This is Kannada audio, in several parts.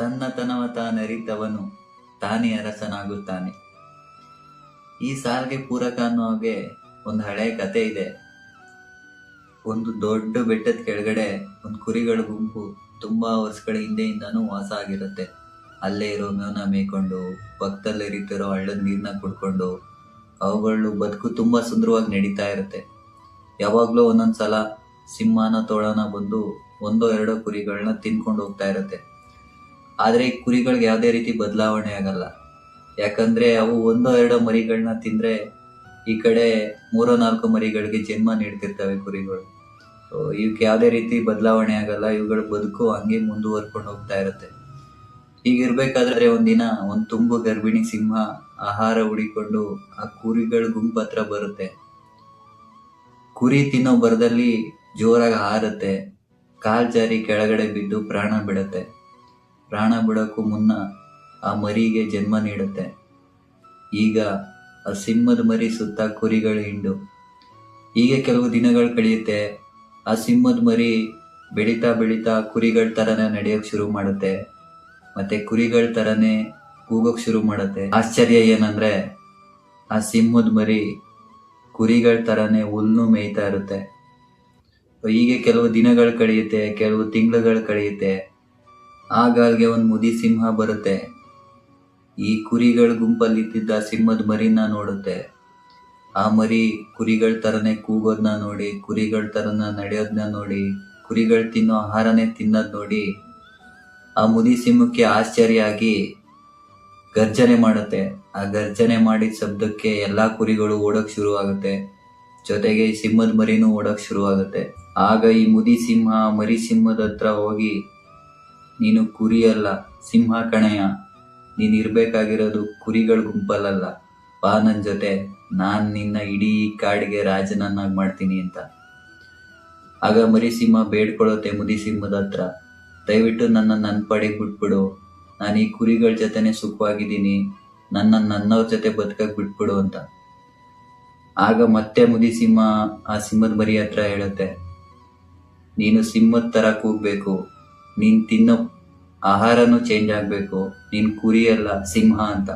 ತನ್ನತನವ ತಾನರಿತವನು ತಾನೇ ಅರಸನಾಗುತ್ತಾನೆ. ಈ ಸಾಲ್ಗೆ ಪೂರಕ ಅನ್ನೋ ಹಾಗೆ ಒಂದು ಹಳೆ ಕತೆ ಇದೆ. ಒಂದು ದೊಡ್ಡ ಬೆಟ್ಟದ ಕೆಳಗಡೆ ಒಂದು ಕುರಿಗಳ ಗುಂಪು ತುಂಬಾ ವರ್ಷಗಳ ಹಿಂದೆಯಿಂದಾನು ವಾಸ ಆಗಿರುತ್ತೆ. ಅಲ್ಲೇ ಇರೋ ಮೇವನ್ನ ಮೇಯ್ಕೊಂಡು, ಪಕ್ಕದಲ್ಲೇ ಇರಿತಿರೋ ಹಳ್ಳದ ನೀರನ್ನ ಕುಡ್ಕೊಂಡು ಅವುಗಳು ಬದುಕು ತುಂಬಾ ಸುಂದರವಾಗಿ ನಡೀತಾ ಇರುತ್ತೆ. ಯಾವಾಗ್ಲೂ ಒಂದೊಂದ್ಸಲ ಸಿಂಹನ ತೋಳನ ಬಂದು ಒಂದೋ ಎರಡೋ ಕುರಿಗಳನ್ನ ತಿನ್ಕೊಂಡು ಹೋಗ್ತಾ ಇರುತ್ತೆ. ಆದ್ರೆ ಈ ಕುರಿಗಳಿಗೆ ಯಾವುದೇ ರೀತಿ ಬದಲಾವಣೆ ಆಗಲ್ಲ. ಯಾಕಂದ್ರೆ ಅವು ಒಂದೋ ಎರಡೋ ಮರಿಗಳನ್ನ ತಿಂದ್ರೆ ಈ ಕಡೆ 3-4 ಮರಿಗಳಿಗೆ ಜನ್ಮ ನೀಡ್ತಿರ್ತವೆ ಕುರಿಗಳು. ಇವಕ್ಕೆ ಯಾವುದೇ ರೀತಿ ಬದಲಾವಣೆ ಆಗಲ್ಲ. ಇವುಗಳ ಬದುಕು ಹಂಗೆ ಮುಂದುವರ್ಕೊಂಡು ಹೋಗ್ತಾ ಇರುತ್ತೆ. ಹೀಗಿರ್ಬೇಕಾದ್ರೆ ಒಂದಿನ ಒಂದು ತುಂಬು ಗರ್ಭಿಣಿ ಸಿಂಹ ಆಹಾರ ಹುಡಿಕೊಂಡು ಆ ಕುರಿಗಳ ಗುಂಪು ಹತ್ರ ಬರುತ್ತೆ. ಕುರಿ ತಿನ್ನೋ ಬರದಲ್ಲಿ ಜೋರಾಗಿ ಹಾರುತ್ತೆ. ಕಾಲ್ ಜಾರಿ ಕೆಳಗಡೆ ಬಿದ್ದು ಪ್ರಾಣ ಬಿಡುತ್ತೆ. ಪ್ರಾಣ ಬಿಡೋಕ್ಕೂ ಮುನ್ನ ಆ ಮರಿಗೆ ಜನ್ಮ ನೀಡುತ್ತೆ. ಈಗ ಆ ಸಿಂಹದ ಮರಿ ಸುತ್ತ ಕುರಿಗಳ ಹಿಂಡು. ಹೀಗೆ ಕೆಲವು ದಿನಗಳು ಕಳೆಯುತ್ತೆ. ಆ ಸಿಂಹದ ಮರಿ ಬೆಳೀತಾ ಬೆಳೀತಾ ಕುರಿಗಳ ತರನೇ ನಡೆಯೋಕ್ ಶುರು ಮಾಡುತ್ತೆ. ಮತ್ತೆ ಕುರಿಗಳ ತರನೇ ಕೂಗೋಕ್ ಶುರು ಮಾಡುತ್ತೆ. ಆಶ್ಚರ್ಯ ಏನಂದ್ರೆ ಆ ಸಿಂಹದ ಮರಿ ಕುರಿಗಳ ತರನೇ ಹುಲ್ಲು ಮೇಯ್ತಾ ಇರುತ್ತೆ. ಹೀಗೆ ಕೆಲವು ದಿನಗಳು ಕಳೆಯುತ್ತೆ, ಕೆಲವು ತಿಂಗಳುಗಳು ಕಳೆಯುತ್ತೆ. ಆಗ ಅಲ್ಲಿಗೆ ಒಂದು ಮುದಿ ಸಿಂಹ ಬರುತ್ತೆ. ಈ ಕುರಿಗಳ ಗುಂಪಲ್ಲಿ ಇದ್ದಿದ್ದ ಸಿಂಹದ ಮರಿನ ನೋಡುತ್ತೆ. ಆ ಮರಿ ಕುರಿಗಳ ತರನೇ ಕೂಗೋದನ್ನ ನೋಡಿ, ಕುರಿಗಳ ತರನ ನಡೆಯೋದನ್ನ ನೋಡಿ, ಕುರಿಗಳು ತಿನ್ನೋ ಆಹಾರನೇ ತಿನ್ನೋದ್ ನೋಡಿ ಆ ಮುದಿ ಸಿಂಹಕ್ಕೆ ಆಶ್ಚರ್ಯ ಆಗಿ ಗರ್ಜನೆ ಮಾಡುತ್ತೆ. ಆ ಗರ್ಜನೆ ಮಾಡಿದ ಶಬ್ದಕ್ಕೆ ಎಲ್ಲಾ ಕುರಿಗಳು ಓಡೋಕ್ ಶುರು ಆಗುತ್ತೆ. ಜೊತೆಗೆ ಈ ಸಿಂಹದ ಮರಿನೂ ಓಡೋಕ್ ಶುರು ಆಗುತ್ತೆ. ಆಗ ಈ ಮುದಿ ಸಿಂಹ ಮರಿ ಸಿಂಹದ ಹತ್ರ ಹೋಗಿ, ನೀನು ಕುರಿ ಅಲ್ಲ, ಸಿಂಹ ಕಣಯ್ಯ. ನೀನ್ ಇರ್ಬೇಕಾಗಿರೋದು ಕುರಿಗಳ ಗುಂಪಲ್ಲ. ಬಾ ನನ್ ಜೊತೆ, ನಾನ್ ನಿನ್ನ ಇಡೀ ಕಾಡಿಗೆ ರಾಜನನ್ನಾಗಿ ಮಾಡ್ತೀನಿ ಅಂತ. ಆಗ ಮರಿ ಸಿಂಹ ಬೇಡ್ಕೊಳ್ಳುತ್ತೆ ಮುದಿ ಸಿಂಹದ ಹತ್ರ, ದಯವಿಟ್ಟು ನನ್ನ ಪಾಡಿಗೆ ಬಿಟ್ಬಿಡು. ನಾನು ಈ ಕುರಿಗಳ ಜೊತೆನೆ ಸುಖವಾಗಿದ್ದೀನಿ. ನನ್ನವ್ರ ಜೊತೆ ಬದುಕಕ್ ಬಿಟ್ಬಿಡು ಅಂತ. ಆಗ ಮತ್ತೆ ಮುದಿ ಸಿಂಹ ಆ ಸಿಂಹದ ಮರಿ ಹತ್ರ ಹೇಳುತ್ತೆ, ನೀನು ಸಿಂಹದ ತರ ಕೂಗ್ಬೇಕು. ನೀನ್ ತಿನ್ನೋ ಆಹಾರನೂ ಚೇಂಜ್ ಆಗ್ಬೇಕು. ನೀನ್ ಕುರಿ ಅಲ್ಲ, ಸಿಂಹ ಅಂತ.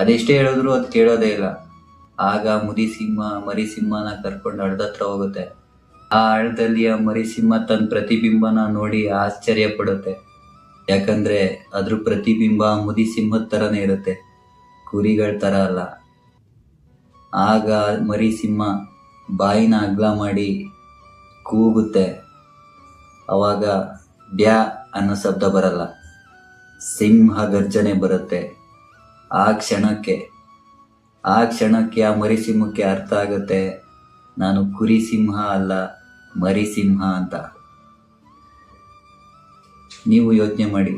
ಅದೆಷ್ಟೇ ಹೇಳಿದ್ರು ಅದು ಕೇಳೋದೇ ಇಲ್ಲ. ಆಗ ಮುದಿ ಸಿಂಹ ಮರಿ ಸಿಂಹನ ಕರ್ಕೊಂಡು ಹಳ್ಳದ ಹೋಗುತ್ತೆ. ಆ ಹಳ್ಳದಲ್ಲಿ ಆ ಮರಿ ಸಿಂಹ ತನ್ನ ಪ್ರತಿಬಿಂಬನ ನೋಡಿ ಆಶ್ಚರ್ಯ ಪಡುತ್ತೆ. ಯಾಕಂದ್ರೆ ಅದ್ರ ಪ್ರತಿಬಿಂಬ ಮುದಿ ಸಿಂಹದ ತರನೇ ಇರುತ್ತೆ, ಕುರಿಗಳ ತರ ಅಲ್ಲ. ಆಗ ಮರಿ ಸಿಂಹ ಬಾಯಿನ ಅಗ್ಲ ಮಾಡಿ ಕೂಗುತ್ತೆ. ಅವಾಗ ಬ್ಯಾ ಅನ್ನೋ ಶಬ್ದ ಬರಲ್ಲ, ಸಿಂಹ ಗರ್ಜನೆ ಬರುತ್ತೆ. ಆ ಕ್ಷಣಕ್ಕೆ ಆ ಮರಿ ಸಿಂಹಕ್ಕೆ ಅರ್ಥ ಆಗುತ್ತೆ, ನಾನು ಕುರಿ ಸಿಂಹ ಅಲ್ಲ, ಮರಿ ಸಿಂಹ ಅಂತ. ನೀವು ಯೋಚನೆ ಮಾಡಿ,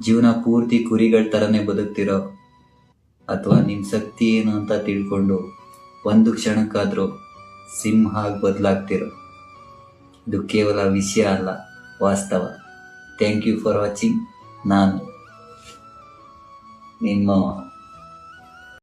ಜೀವನ ಪೂರ್ತಿ ಕುರಿಗಳ ತರನೇ ಬದುಕ್ತಿರೋ, ಅಥವಾ ನಿಮ್ ಶಕ್ತಿ ಏನು ಅಂತ ತಿಳ್ಕೊಂಡು ಒಂದು ಕ್ಷಣಕ್ಕಾದ್ರೂ ಸಿಂಹ ಬದಲಾಗ್ತಿರೋ. ಇದು ಕೇವಲ ವಿಷಯ ಅಲ್ಲ, ವಾಸ್ತವ. Thank you for watching. ನಾನು ನಿಮ್ಮ